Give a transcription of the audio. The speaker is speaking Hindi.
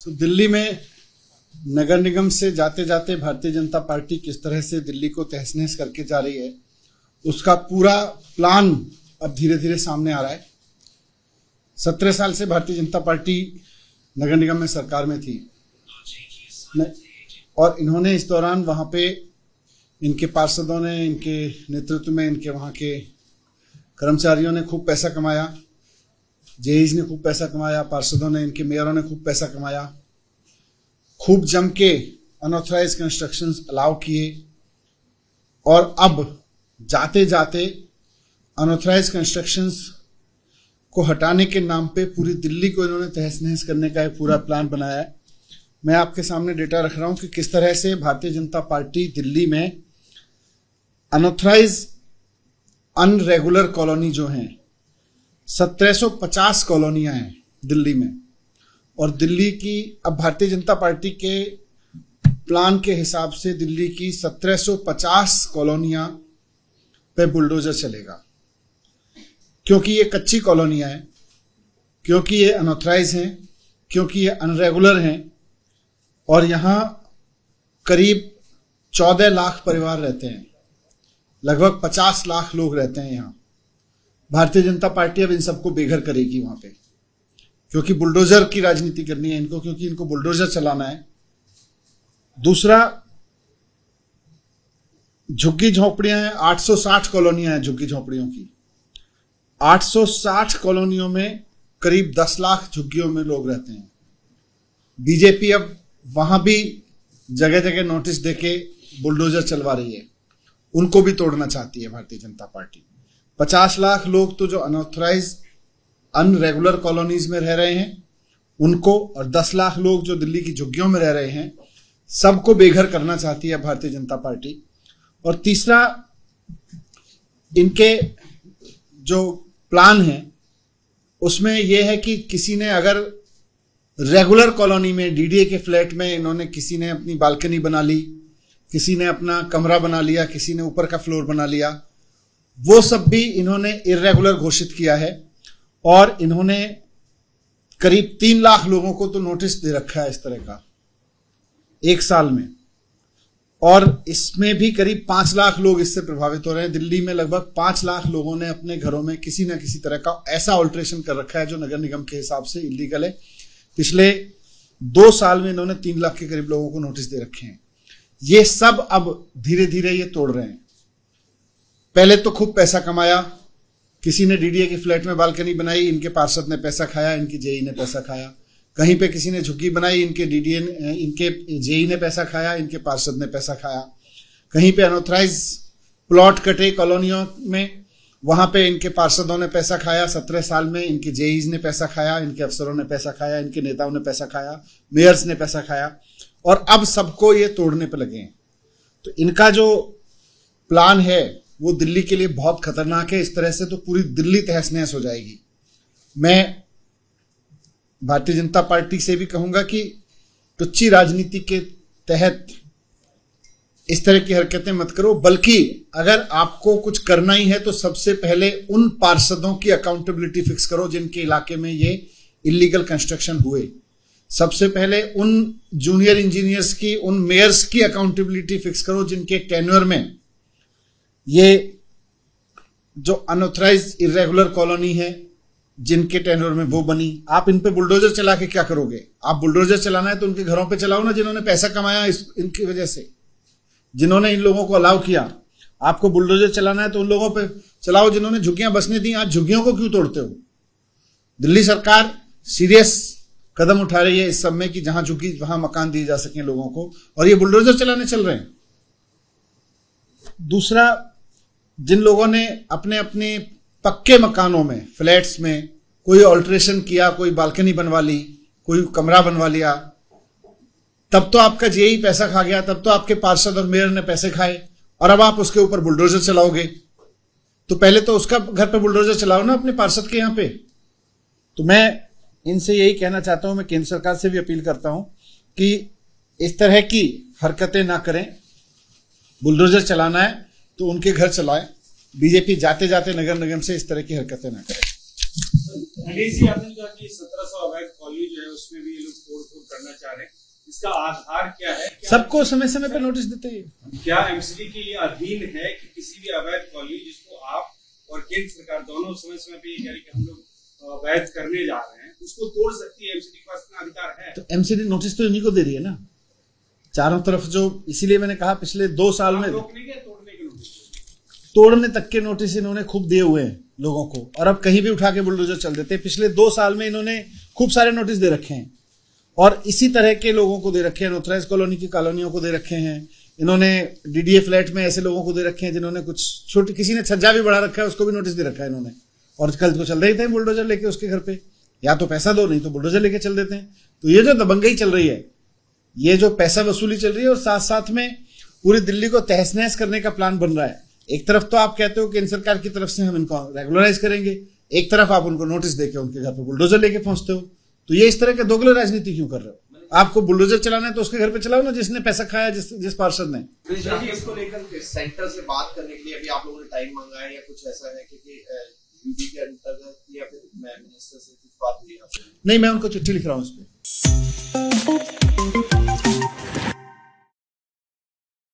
तो दिल्ली में नगर निगम से जाते जाते भारतीय जनता पार्टी किस तरह से दिल्ली को तहस नहस करके जा रही है, उसका पूरा प्लान अब धीरे धीरे सामने आ रहा है। 17 साल से भारतीय जनता पार्टी नगर निगम में सरकार में थी और इन्होंने इस दौरान वहां पे इनके पार्षदों ने, इनके नेतृत्व में इनके वहां के कर्मचारियों ने खूब पैसा कमाया, जेईज ने खूब पैसा कमाया, पार्षदों ने, इनके मेयरों ने खूब पैसा कमाया, खूब जम के अनऑथराइज कंस्ट्रक्शंस अलाउ किए और अब जाते जाते अनऑथराइज कंस्ट्रक्शंस को हटाने के नाम पे पूरी दिल्ली को इन्होंने तहस नहस करने का एक पूरा प्लान बनाया है। मैं आपके सामने डेटा रख रहा हूं कि किस तरह से भारतीय जनता पार्टी दिल्ली में अनऑथराइज अनरेगुलर कॉलोनी जो हैं 1750 कॉलोनियां हैं दिल्ली में, और दिल्ली की अब भारतीय जनता पार्टी के प्लान के हिसाब से दिल्ली की 1750 कॉलोनियां पे बुलडोजर चलेगा, क्योंकि ये कच्ची कॉलोनियां हैं, क्योंकि ये अनऑथराइज हैं, क्योंकि ये अनरेगुलर हैं और यहां करीब 14 लाख परिवार रहते हैं, लगभग 50 लाख लोग रहते हैं यहां। भारतीय जनता पार्टी अब इन सबको बेघर करेगी वहां पे, क्योंकि बुलडोजर की राजनीति करनी है इनको, क्योंकि इनको बुलडोजर चलाना है। दूसरा, झुग्गी झोपड़ियां हैं, 860 कॉलोनियां हैं झुग्गी झोपड़ियों की। 860 कॉलोनियों में करीब 10 लाख झुग्गियों में लोग रहते हैं। बीजेपी अब वहां भी जगह जगह नोटिस देके बुलडोजर चलवा रही है, उनको भी तोड़ना चाहती है भारतीय जनता पार्टी। 50 लाख लोग तो जो अनऑथराइज अनरेगुलर कॉलोनीज में रह रहे हैं उनको, और 10 लाख लोग जो दिल्ली की झुग्गियों में रह रहे हैं, सबको बेघर करना चाहती है भारतीय जनता पार्टी। और तीसरा, इनके जो प्लान है उसमें यह है कि किसी ने अगर रेगुलर कॉलोनी में डीडीए के फ्लैट में इन्होंने, किसी ने अपनी बालकनी बना ली, किसी ने अपना कमरा बना लिया, किसी ने ऊपर का फ्लोर बना लिया, वो सब भी इन्होंने इर्रेगुलर घोषित किया है। और इन्होंने करीब 3 लाख लोगों को तो नोटिस दे रखा है इस तरह का 1 साल में, और इसमें भी करीब 5 लाख लोग इससे प्रभावित हो रहे हैं। दिल्ली में लगभग 5 लाख लोगों ने अपने घरों में किसी न किसी तरह का ऐसा ऑल्ट्रेशन कर रखा है जो नगर निगम के हिसाब से इलीगल है। पिछले 2 साल में इन्होंने 3 लाख के करीब लोगों को नोटिस दे रखे हैं। ये सब अब धीरे धीरे ये तोड़ रहे हैं। पहले तो खूब पैसा कमाया, किसी ने डीडीए के फ्लैट में बालकनी बनाई, इनके पार्षद ने पैसा खाया, इनकी जेई ने पैसा खाया। कहीं पे किसी ने झुग्गी बनाई, इनके जेई ने पैसा खाया, इनके पार्षद ने पैसा खाया। कहीं पे अनऑथराइज प्लॉट कटे कॉलोनियों में, वहां पे इनके पार्षदों ने पैसा खाया। 17 साल में इनके जेईज ने पैसा खाया, इनके अफसरों ने पैसा खाया, इनके नेताओं ने पैसा खाया, मेयर्स ने पैसा खाया, और अब सबको ये तोड़ने पे लगे हैं। तो इनका जो प्लान है वो दिल्ली के लिए बहुत खतरनाक है। इस तरह से तो पूरी दिल्ली तहस नहस हो जाएगी। मैं भारतीय जनता पार्टी से भी कहूंगा कि टुच्ची राजनीति के तहत इस तरह की हरकतें मत करो, बल्कि अगर आपको कुछ करना ही है तो सबसे पहले उन पार्षदों की अकाउंटेबिलिटी फिक्स करो जिनके इलाके में ये इलीगल कंस्ट्रक्शन हुए। सबसे पहले उन जूनियर इंजीनियर्स की, उन मेयर्स की अकाउंटेबिलिटी फिक्स करो जिनके टेन्योर में ये जो अनऑथराइज इर्रेगुलर कॉलोनी है, जिनके टेन्योर में वो बनी। आप इन पे बुलडोजर चला के क्या करोगे? आप बुलडोजर चलाना है तो उनके घरों पे चलाओ ना, जिन्होंने पैसा कमाया इनकी वजह से, जिन्होंने इन लोगों को अलाउ किया। आपको बुलडोजर चलाना है तो उन लोगों पे चलाओ जिन्होंने झुग्गियां बसने दी। आज झुग्गियों को क्यों तोड़ते हो? दिल्ली सरकार सीरियस कदम उठा रही है इस सब में कि जहां झुग्गी वहां मकान दिए जा सके लोगों को, और ये बुलडोजर चलाने चल रहे हैं। दूसरा, जिन लोगों ने अपने अपने पक्के मकानों में, फ्लैट्स में कोई ऑल्ट्रेशन किया, कोई बालकनी बनवा ली, कोई कमरा बनवा लिया, तब तो आपका जेई पैसा खा गया, तब तो आपके पार्षद और मेयर ने पैसे खाए, और अब आप उसके ऊपर बुलडोजर चलाओगे। तो पहले तो उसका घर पे बुलडोजर चलाओ ना, अपने पार्षद के यहां पे। तो मैं इनसे यही कहना चाहता हूं, मैं केंद्र सरकार से भी अपील करता हूं कि इस तरह की हरकतें ना करें। बुलडोजर चलाना है तो उनके घर चलाएं। बीजेपी जाते जाते नगर निगम से इस तरह की हरकतें ना करें। आपने कहा कि 1700 अवैध कॉलोनी जो है उसमें भी ये लोग तोड़ फोड़ करना चाहते हैं। इसका आधार क्या है? सबको समय समय पे नोटिस देते हैं। क्या एमसीडी के अधीन है कि किसी भी अवैध कॉलोनी जिसको आप और केंद्र सरकार दोनों समय समय पे ये कह रही कि हम लोग अवैध करने जा रहे हैं, उसको तोड़ सकती है? एमसीडी के पास इतना अधिकार है? तो एमसीडी नोटिस तो इन्हीं को दे रही है ना चारों तरफ। जो इसीलिए मैंने कहा पिछले 2 साल में रोकने के तोड़ने के नोटिस, तोड़ने तक के नोटिस इन्होंने खूब दिए हुए हैं लोगों को, और अब कहीं भी उठा के बुलडोजर चल देते हैं। पिछले 2 साल में इन्होंने खूब सारे नोटिस दे रखे हैं और इसी तरह के लोगों को दे रखे हैं। अनऑथराइज कॉलोनी की कॉलोनियों को दे रखे हैं इन्होंने। डीडीए फ्लैट में ऐसे लोगों को दे रखे हैं जिन्होंने कुछ छोटे, किसी ने छज्जा भी बढ़ा रखा है उसको भी नोटिस दे रखा है इन्होंने। और कल को चल रहे थे बुलडोजर लेके उसके घर पे, या तो पैसा दो नहीं तो बुलडोजर लेके चल देते हैं। तो ये जो दबंगई चल रही है, ये जो पैसा वसूली चल रही है, और साथ साथ में पूरी दिल्ली को तहस नहस करने का प्लान बन रहा है। एक तरफ तो आप कहते हो केंद्र सरकार की तरफ से हम इनको रेगुलराइज करेंगे, एक तरफ आप उनको नोटिस देके उनके घर पे बुलडोजर लेके पहुंचते हो। तो ये इस तरह के दोगले राजनीति क्यों कर रहे हो? आपको बुलडोजर चलाना है तो उसके घर पे चलाओ ना, जिसने पैसा खाया, जिस पार्षद ने। इसको लेकर सेंटर से बात करने के लिए अभी आप लोगों ने टाइम मांगा है या कुछ ऐसा है कि यूडी के अंतर्गत या फिर मिनिस्टर से कुछ बात हुई है? नहीं, मैं उनको चिट्ठी लिख रहा हूँ इस पे।